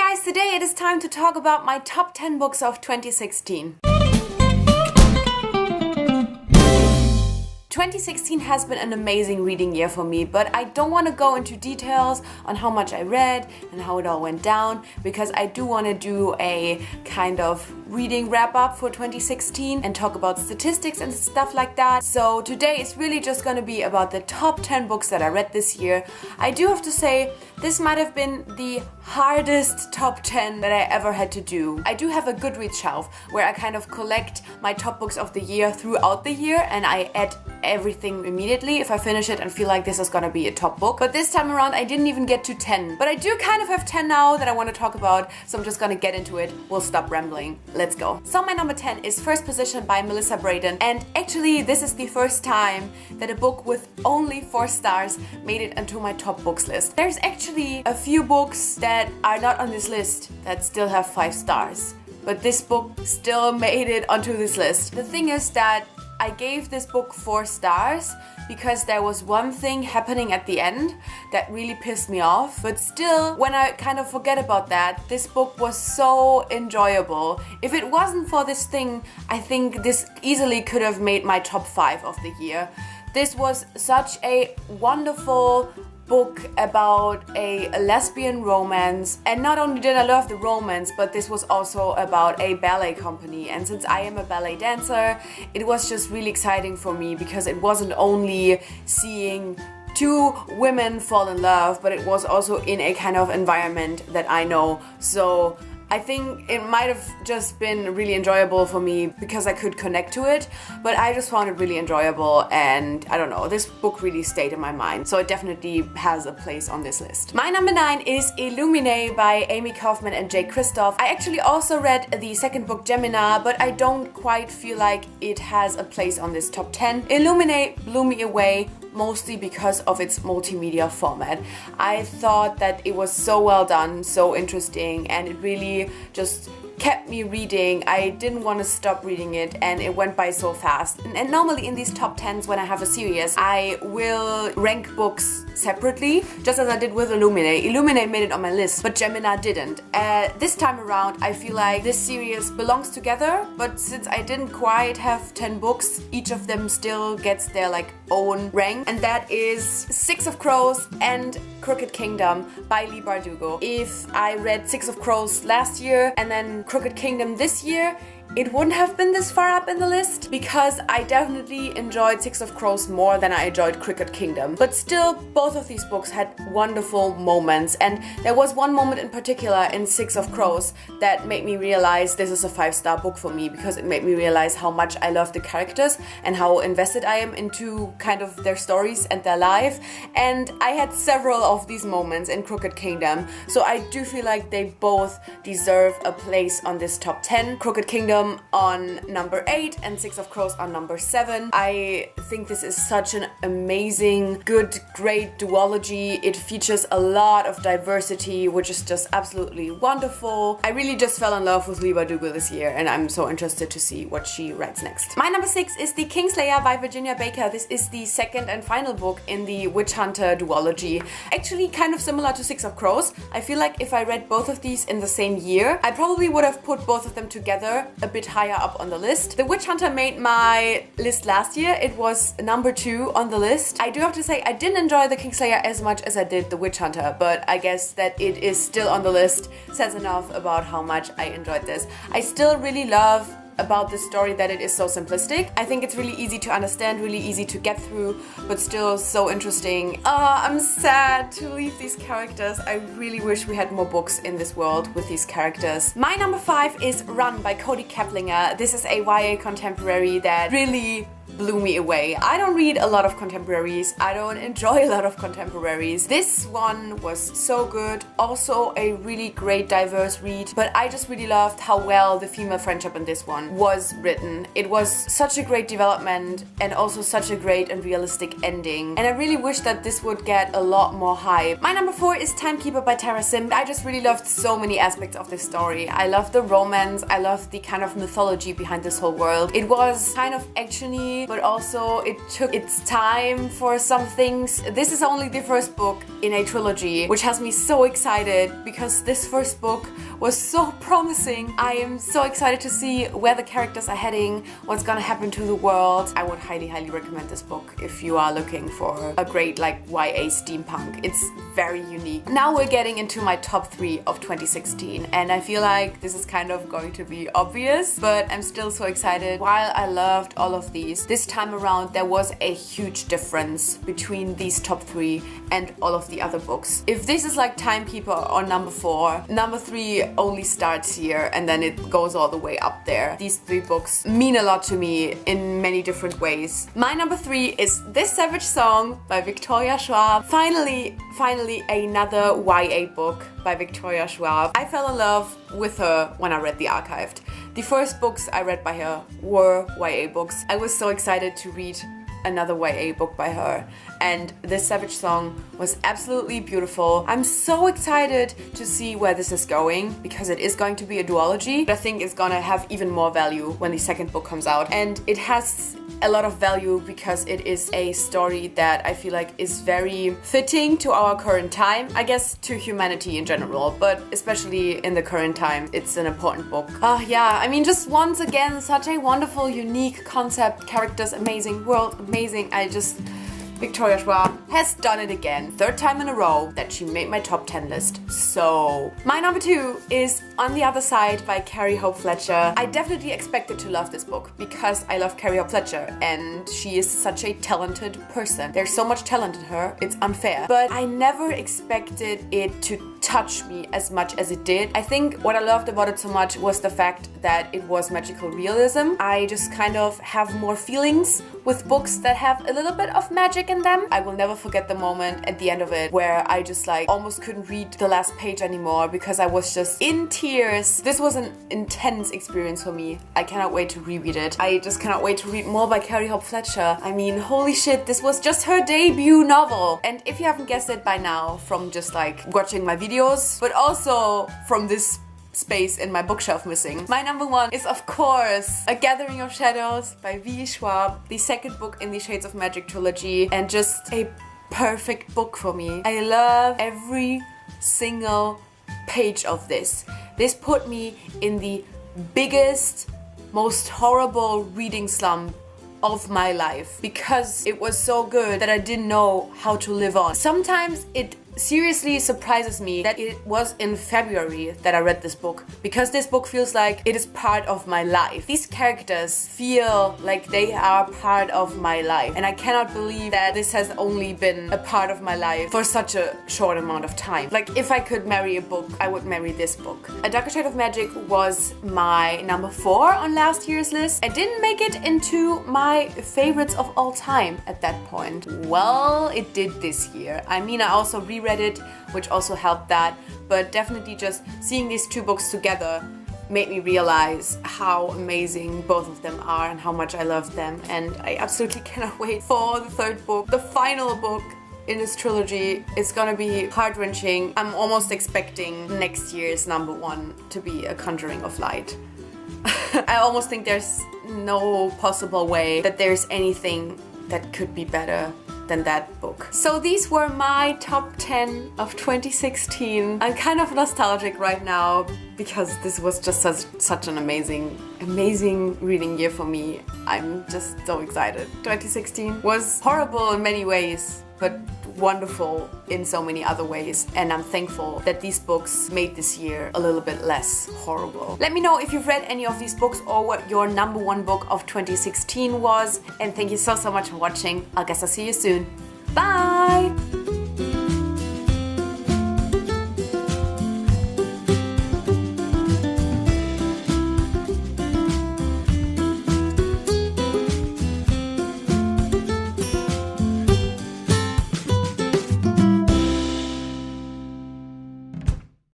guys, today it is time to talk about my top 10 books of 2016. 2016 has been an amazing reading year for me, but I don't want to go into details on how much I read and how it all went down, because I do want to do a kind of reading wrap up for 2016 and talk about statistics and stuff like that. So today is really just going to be about the top 10 books that I read this year. I do have to say, this might have been the hardest top 10 that I ever had to do. I do have a Goodreads shelf where I kind of collect my top books of the year throughout the year, and I add everything immediately if I finish it and feel like this is gonna be a top book. But this time around I didn't even get to 10. But I do kind of have 10 now that I want to talk about, so I'm just gonna get into it. We'll stop rambling. Let's go. So my number 10 is First Position by Melissa Braden, and actually this is the first time that a book with only 4 stars made it into my top books list. There's actually a few books that are not on this list that still have 5 stars, but this book still made it onto this list. The thing is that I gave this book 4 stars because there was one thing happening at the end that really pissed me off. But still, when I kind of forget about that, this book was so enjoyable. If it wasn't for this thing, I think this easily could have made my top 5 of the year. This was such a wonderful book about a lesbian romance, and not only did I love the romance, but this was also about a ballet company, and since I am a ballet dancer, it was just really exciting for me because it wasn't only seeing 2 women fall in love, but it was also in a kind of environment that I know. So I think it might have just been really enjoyable for me because I could connect to it, but I just found it really enjoyable, and I don't know, this book really stayed in my mind, so it definitely has a place on this list. My number 9 is Illumination by Amy Kaufman and Jake Kristoff. I actually also read the second book, Gemina, but I don't quite feel like it has a place on this top 10. Illuminate blew me away, mostly because of its multimedia format. I thought that it was so well done, so interesting, and it really just kept me reading. I didn't want to stop reading it, and it went by so fast. And normally in these top 10s, when I have a series, I will rank books separately, just as I did with Illuminate. Illuminate made it on my list, but Gemini didn't. This time around, I feel like this series belongs together, but since I didn't quite have 10 books, each of them still gets their own rank, and that is Six of Crows and Crooked Kingdom by Leigh Bardugo. If I read Six of Crows last year and then Crooked Kingdom this year, it wouldn't have been this far up in the list because I definitely enjoyed Six of Crows more than I enjoyed Crooked Kingdom. But still, both of these books had wonderful moments, and there was one moment in particular in Six of Crows that made me realize this is a 5-star book for me, because it made me realize how much I love the characters and how invested I am into kind of their stories and their life. And I had several of these moments in Crooked Kingdom, so I do feel like they both deserve a place on this top 10. Crooked Kingdom on number 8 and Six of Crows on number 7. I think this is such an amazing, good, great duology. It features a lot of diversity, which is just absolutely wonderful. I really just fell in love with Leigh Bardugo this year, and I'm so interested to see what she writes next. My number 6 is The Kingslayer by Virginia Baker. This is the second and final book in the Witch Hunter duology. Actually kind of similar to Six of Crows. I feel like if I read both of these in the same year, I probably would have put both of them together a bit higher up on the list. The Witch Hunter made my list last year. It was number 2 on the list. I do have to say I didn't enjoy The Kingslayer as much as I did The Witch Hunter, but I guess that it is still on the list says enough about how much I enjoyed this. I still really love about this story that it is so simplistic. I think it's really easy to understand, really easy to get through, but still so interesting. I'm sad to leave these characters. I really wish we had more books in this world with these characters. My number 5 is Run by Cody Keplinger. This is a YA contemporary that really blew me away. I don't read a lot of contemporaries. I don't enjoy a lot of contemporaries. This one was so good. Also a really great diverse read, but I just really loved how well the female friendship in this one was written. It was such a great development and also such a great and realistic ending. And I really wish that this would get a lot more hype. My number 4 is Timekeeper by Tara Sim. I just really loved so many aspects of this story. I loved the romance. I loved the kind of mythology behind this whole world. It was kind of actiony YA, but also it took its time for some things. This is only the first book in a trilogy, which has me so excited because this first book was so promising. I am so excited to see where the characters are heading, what's gonna happen to the world. I would highly recommend this book if you are looking for a great like YA steampunk. It's very unique. Now we're getting into my top 3 of 2016, and I feel like this is kind of going to be obvious, but I'm still so excited. While I loved all of these, this time around there was a huge difference between these top 3 and all of the other books. If this is like Timekeeper or number 4, number 3 only starts here and then it goes all the way up there. These 3 books mean a lot to me in many different ways. My number 3 is This Savage Song by Victoria Schwab. Finally another YA book by Victoria Schwab. I fell in love with her when I read The Archived. The first books I read by her were YA books. I was so excited to read another YA book by her, and This Savage Song was absolutely beautiful. I'm so excited to see where this is going because it is going to be a duology, but I think it's gonna have even more value when the second book comes out, and it has a lot of value because it is a story that I feel like is very fitting to our current time, I guess to humanity in general, but especially in the current time, it's an important book. Yeah, I mean, just once again, such a wonderful, unique concept, characters amazing, world amazing. Victoria Schwab has done it again. 3rd time in a row that she made my top 10 list. So, my number 2 is On the Other Side by Carrie Hope Fletcher. I definitely expected to love this book because I love Carrie Hope Fletcher and she is such a talented person. There's so much talent in her, it's unfair. But I never expected it to touch me as much as it did. I think what I loved about it so much was the fact that it was magical realism. I just kind of have more feelings with books that have a little bit of magic in them. I will never forget the moment at the end of it where I just like almost couldn't read the last page anymore because I was just in tears. This was an intense experience for me. I cannot wait to reread it. I just cannot wait to read more by Carrie Hope Fletcher. I mean, holy shit, this was just her debut novel. And if you haven't guessed it by now from just like watching my videos, but also from this space in my bookshelf missing. My number 1 is of course A Gathering of Shadows by V. Schwab, the second book in the Shades of Magic trilogy, and just a perfect book for me. I love every single page of this. This put me in the biggest, most horrible reading slump of my life because it was so good that I didn't know how to live on. Sometimes it seriously surprises me that it was in February that I read this book because this book feels like it is part of my life. These characters feel like they are part of my life, and I cannot believe that this has only been a part of my life for such a short amount of time. Like, if I could marry a book, I would marry this book. A Darker Shade of Magic was my number 4 on last year's list. I didn't make it into my favorites of all time at that point. Well, it did this year. I mean, I also reread it, which also helped that, but definitely just seeing these 2 books together made me realize how amazing both of them are and how much I love them, and I absolutely cannot wait for the 3rd book, the final book in this trilogy. It's gonna be heart-wrenching. I'm almost expecting next year's number 1 to be A Conjuring of Light. I almost think there's no possible way that there's anything that could be better than that book. So these were my top 10 of 2016. I'm kind of nostalgic right now because this was just such an amazing reading year for me. I'm just so excited. 2016 was horrible in many ways, but wonderful in so many other ways, and I'm thankful that these books made this year a little bit less horrible. Let me know if you've read any of these books or what your number 1 book of 2016 was, and thank you so much for watching. I guess I'll see you soon. Bye!